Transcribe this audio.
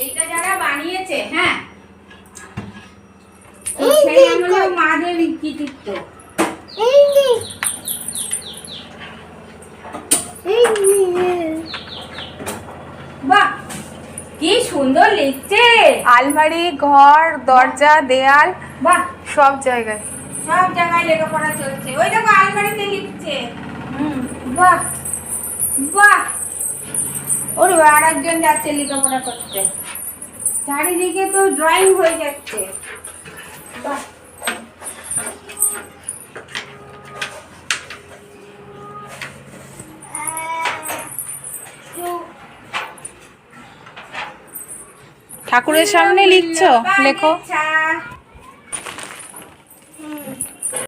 এইটা যারা বানিয়েছে, হ্যাঁ, সেই আমলে মাদের কৃতিত্ব। বাহ, কি সুন্দর লিখছে। আলমারি, ঘর, দরজা, দেয়াল, বাহ, সব জায়গায় লেখাপড়া চলছে। ওই দেখো আলমারিতে লিখছে। বাহ বাহ, ওর আর একজন যাচ্ছে লেখাপড়া করতে। চারিদিকে তো ড্রয়িং হয়ে যাচ্ছে। বাহ, ঠাকুরের সামনে লিখছো? লেখো।